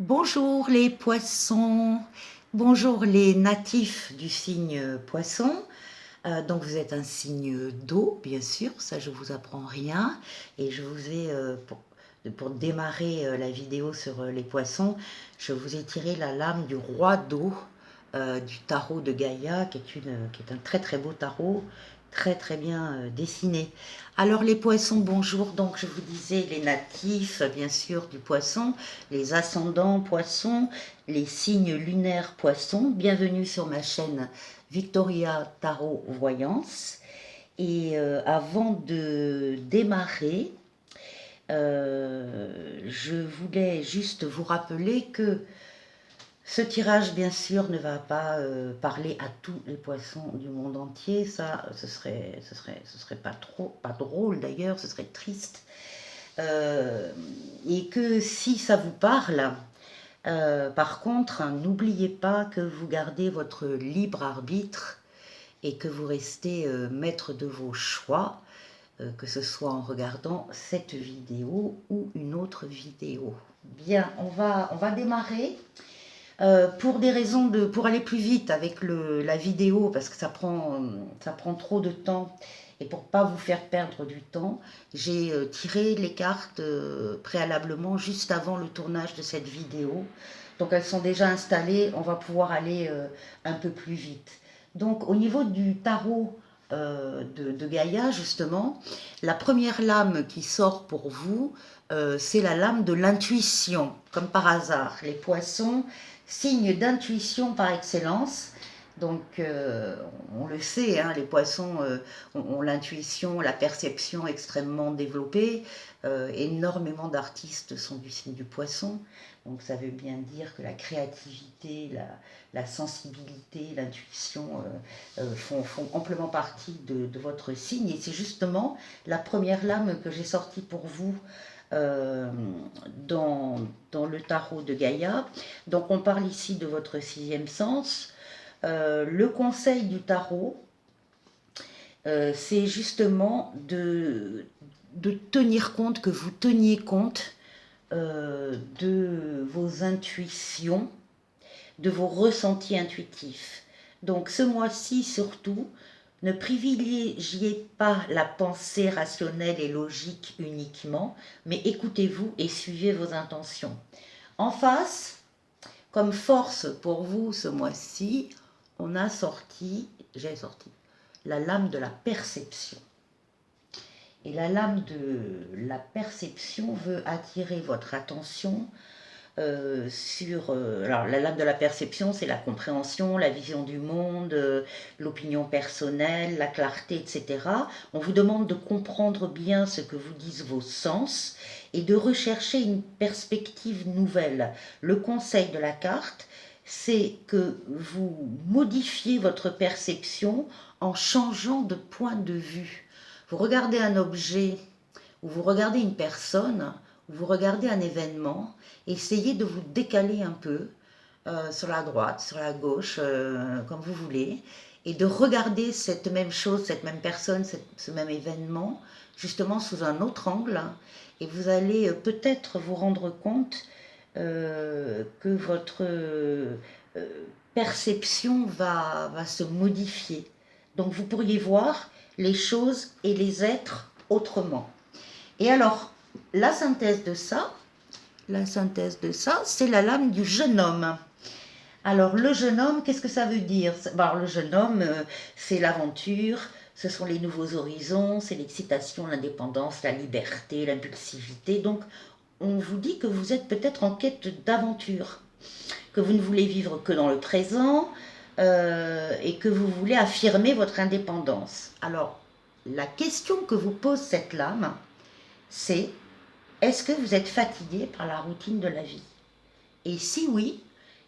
Bonjour les poissons, bonjour les natifs du signe poisson. Donc vous êtes un signe d'eau, bien sûr, ça je vous apprends rien. Et je vous ai, pour démarrer la vidéo sur les poissons, je vous ai tiré la lame du roi d'eau du tarot de Gaïa, qui est un très très beau tarot, très très bien dessiné. Alors les poissons, bonjour. Donc je vous disais les natifs, bien sûr, du poisson, les ascendants poissons, les signes lunaires poissons. Bienvenue sur ma chaîne Victoria Tarot Voyance. Et avant de démarrer, je voulais juste vous rappeler que ce tirage, bien sûr, ne va pas parler à tous les poissons du monde entier. Ça, ce serait pas drôle d'ailleurs, ce serait triste. Et que si ça vous parle, par contre, n'oubliez pas que vous gardez votre libre arbitre et que vous restez maître de vos choix, que ce soit en regardant cette vidéo ou une autre vidéo. Bien, on va démarrer. Pour des raisons pour aller plus vite avec la vidéo, parce que ça prend trop de temps, et pour pas vous faire perdre du temps, j'ai tiré les cartes préalablement juste avant le tournage de cette vidéo. Donc elles sont déjà installées, on va pouvoir aller un peu plus vite. Donc au niveau du tarot de Gaïa, justement, la première lame qui sort pour vous, c'est la lame de l'intuition, comme par hasard. Les poissons, signe d'intuition par excellence. Donc, on le sait, hein, les poissons ont l'intuition, la perception extrêmement développée. Énormément d'artistes sont du signe du poisson. Donc, ça veut bien dire que la créativité, la sensibilité, l'intuition font amplement partie de votre signe. Et c'est justement la première lame que j'ai sortie pour vous euh, dans le tarot de Gaïa. Donc on parle ici de votre sixième sens. Le conseil du tarot, c'est justement de tenir compte, que vous teniez compte de vos intuitions, de vos ressentis intuitifs. Donc ce mois-ci surtout, ne privilégiez pas la pensée rationnelle et logique uniquement, mais écoutez-vous et suivez vos intentions. En face, comme force pour vous ce mois-ci, j'ai sorti la lame de la perception. Et la lame de la perception veut attirer votre attention alors la lame de la perception, c'est la compréhension, la vision du monde, l'opinion personnelle, la clarté, etc. On vous demande de comprendre bien ce que vous disent vos sens et de rechercher une perspective nouvelle. Le conseil de la carte, c'est que vous modifiez votre perception en changeant de point de vue. Vous regardez un objet ou vous regardez une personne, ou vous regardez un événement, essayez de vous décaler un peu sur la droite, sur la gauche, comme vous voulez, et de regarder cette même chose, cette même personne, ce même événement, justement sous un autre angle, et vous allez peut-être vous rendre compte que votre perception va se modifier. Donc vous pourriez voir les choses et les êtres autrement. Et alors, la synthèse de ça, c'est la lame du jeune homme. Alors, le jeune homme, qu'est-ce que ça veut dire? Alors, le jeune homme, c'est l'aventure, ce sont les nouveaux horizons, c'est l'excitation, l'indépendance, la liberté, l'impulsivité. Donc, on vous dit que vous êtes peut-être en quête d'aventure, que vous ne voulez vivre que dans le présent et que vous voulez affirmer votre indépendance. Alors, la question que vous pose cette lame, c'est: est-ce que vous êtes fatigué par la routine de la vie? Et si oui,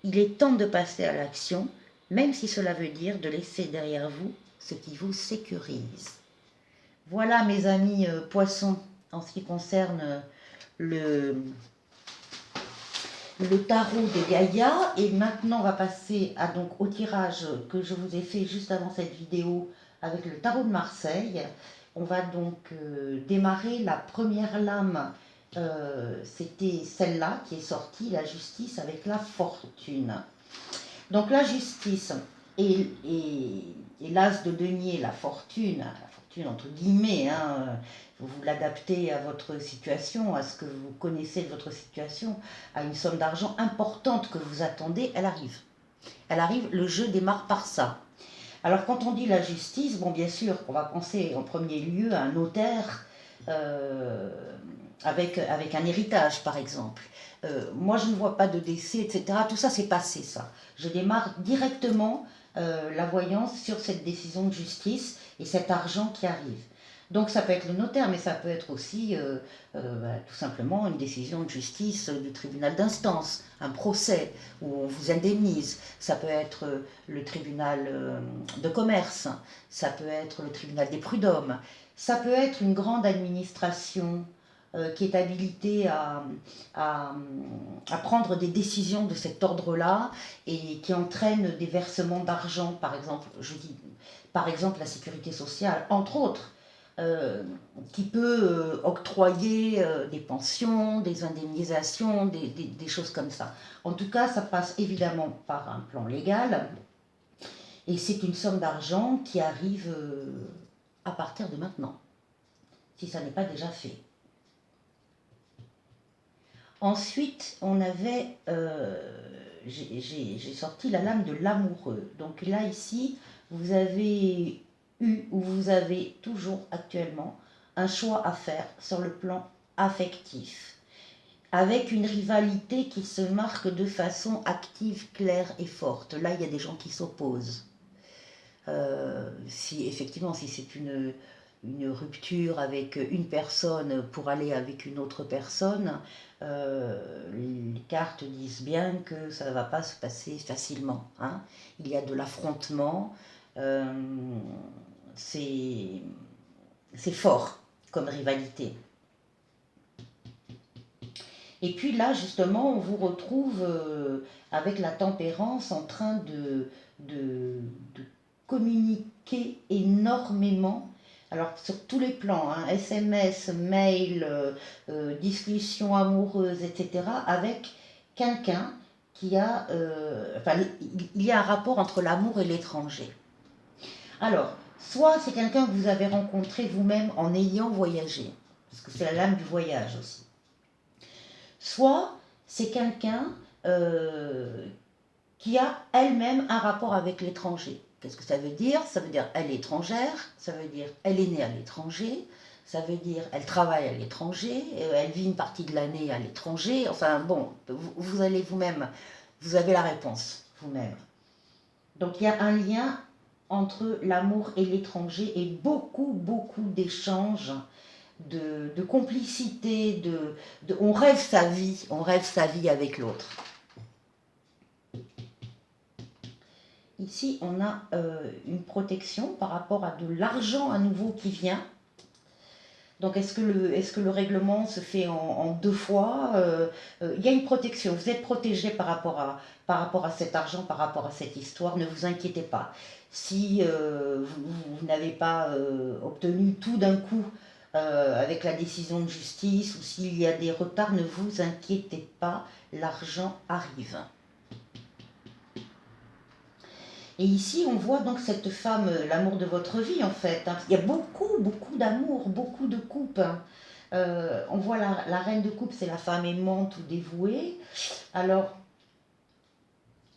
il est temps de passer à l'action, même si cela veut dire de laisser derrière vous ce qui vous sécurise. Voilà mes amis poissons, en ce qui concerne le, le tarot de Gaïa. Et maintenant on va passer au tirage que je vous ai fait juste avant cette vidéo avec le tarot de Marseille. On va donc démarrer la première lame c'était celle-là qui est sortie, la justice avec la fortune. Donc la justice et l'as de denier, la fortune entre guillemets, hein, vous l'adaptez à votre situation, à ce que vous connaissez de votre situation, à une somme d'argent importante que vous attendez, elle arrive. Elle arrive, le jeu démarre par ça. Alors quand on dit la justice, bon bien sûr, on va penser en premier lieu à un notaire euh, avec un héritage par exemple. Moi je ne vois pas de décès, etc. Tout ça c'est passé ça. Je démarre directement la voyance sur cette décision de justice et cet argent qui arrive. Donc ça peut être le notaire, mais ça peut être aussi tout simplement une décision de justice du tribunal d'instance, un procès où on vous indemnise. Ça peut être le tribunal de commerce, ça peut être le tribunal des prud'hommes, ça peut être une grande administration qui est habilitée à, à prendre des décisions de cet ordre-là et qui entraîne des versements d'argent, par exemple, je dis par exemple la sécurité sociale, entre autres, euh, qui peut octroyer des pensions, des indemnisations, des choses comme ça. En tout cas, ça passe évidemment par un plan légal et c'est une somme d'argent qui arrive à partir de maintenant, si ça n'est pas déjà fait. Ensuite, on avait, j'ai sorti la lame de l'amoureux. Donc là, ici, vous avez eu ou vous avez toujours actuellement un choix à faire sur le plan affectif, avec une rivalité qui se marque de façon active, claire et forte. Là, il y a des gens qui s'opposent. Si effectivement, si c'est une rupture avec une personne pour aller avec une autre personne, les cartes disent bien que ça ne va pas se passer facilement. Hein. Il y a de l'affrontement, euh, c'est fort comme rivalité. Et puis là, justement, on vous retrouve avec la tempérance en train de communiquer énormément. Alors, sur tous les plans, hein, SMS, mail, discussion amoureuse, etc., avec quelqu'un qui a. Enfin, il y a un rapport entre l'amour et l'étranger. Alors, soit c'est quelqu'un que vous avez rencontré vous-même en ayant voyagé, parce que c'est la lame du voyage aussi. Soit c'est quelqu'un euh, qui a elle-même un rapport avec l'étranger. Qu'est-ce que ça veut dire? Ça veut dire elle est étrangère, ça veut dire elle est née à l'étranger, ça veut dire elle travaille à l'étranger, elle vit une partie de l'année à l'étranger. Enfin bon, vous allez vous-même, vous avez la réponse vous-même. Donc il y a un lien entre l'amour et l'étranger et beaucoup d'échanges de complicité, on rêve sa vie avec l'autre. Ici, on a une protection par rapport à de l'argent à nouveau qui vient. Donc, est-ce que le règlement se fait en deux fois? Il y a une protection. Vous êtes protégé par rapport à cet argent, par rapport à cette histoire. Ne vous inquiétez pas. Si vous n'avez pas obtenu tout d'un coup avec la décision de justice ou s'il y a des retards, ne vous inquiétez pas. L'argent arrive. Et ici, on voit donc cette femme, l'amour de votre vie en fait. Hein. Il y a beaucoup d'amour, beaucoup de coupe. Hein. On voit la reine de coupe, c'est la femme aimante ou dévouée. Alors,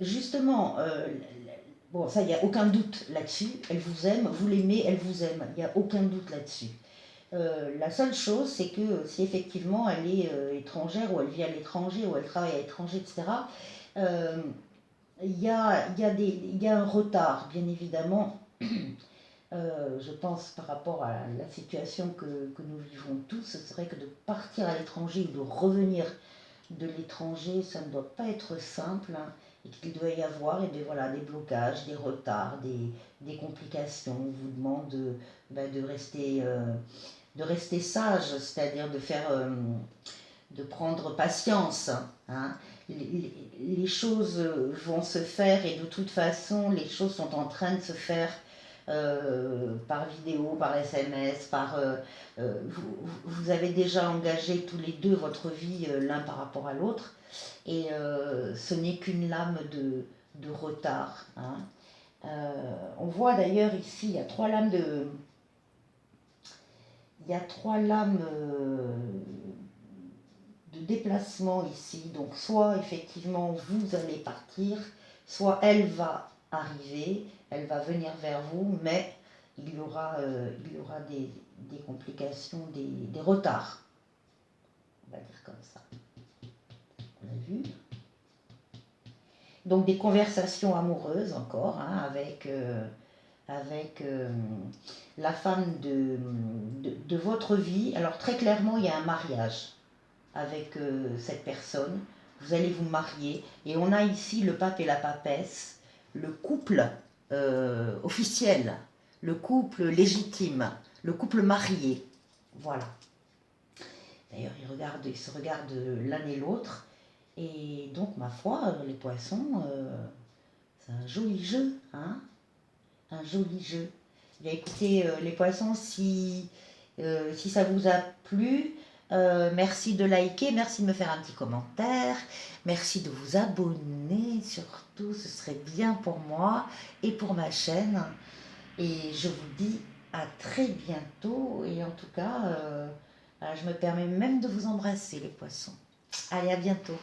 justement, bon, ça, il n'y a aucun doute là-dessus. Elle vous aime, vous l'aimez, elle vous aime. Il n'y a aucun doute là-dessus. La seule chose, c'est que si effectivement elle est étrangère, ou elle vit à l'étranger, ou elle travaille à l'étranger, etc., il y a un retard, bien évidemment, je pense, par rapport à la situation que nous vivons tous. Ce serait que de partir à l'étranger ou de revenir de l'étranger, ça ne doit pas être simple, hein, et qu'il doit y avoir voilà, des blocages, des retards, des complications. On vous demande de rester sage, c'est-à-dire de prendre patience. Hein. Les choses vont se faire et de toute façon, les choses sont en train de se faire par vidéo, par SMS, vous avez déjà engagé tous les deux votre vie l'un par rapport à l'autre, et ce n'est qu'une lame de retard, hein. On voit d'ailleurs ici, il y a trois lames de déplacement ici. Donc soit effectivement vous allez partir, soit elle va arriver, elle va venir vers vous, mais il y aura des complications, des retards, on va dire comme ça. On a vu. Donc des conversations amoureuses encore, hein, avec la femme de votre vie. Alors très clairement, il y a un mariage avec cette personne. Vous allez vous marier. Et on a ici le pape et la papesse, le couple officiel, le couple légitime, le couple marié. Voilà. D'ailleurs, ils se regardent l'un et l'autre. Et donc, ma foi, les poissons, c'est un joli jeu, hein, un joli jeu. Bien, écoutez, les poissons, si ça vous a plu, merci de liker, merci de me faire un petit commentaire, merci de vous abonner, surtout, ce serait bien pour moi et pour ma chaîne. Et je vous dis à très bientôt. Et en tout cas, je me permets même de vous embrasser, les poissons. Allez, à bientôt.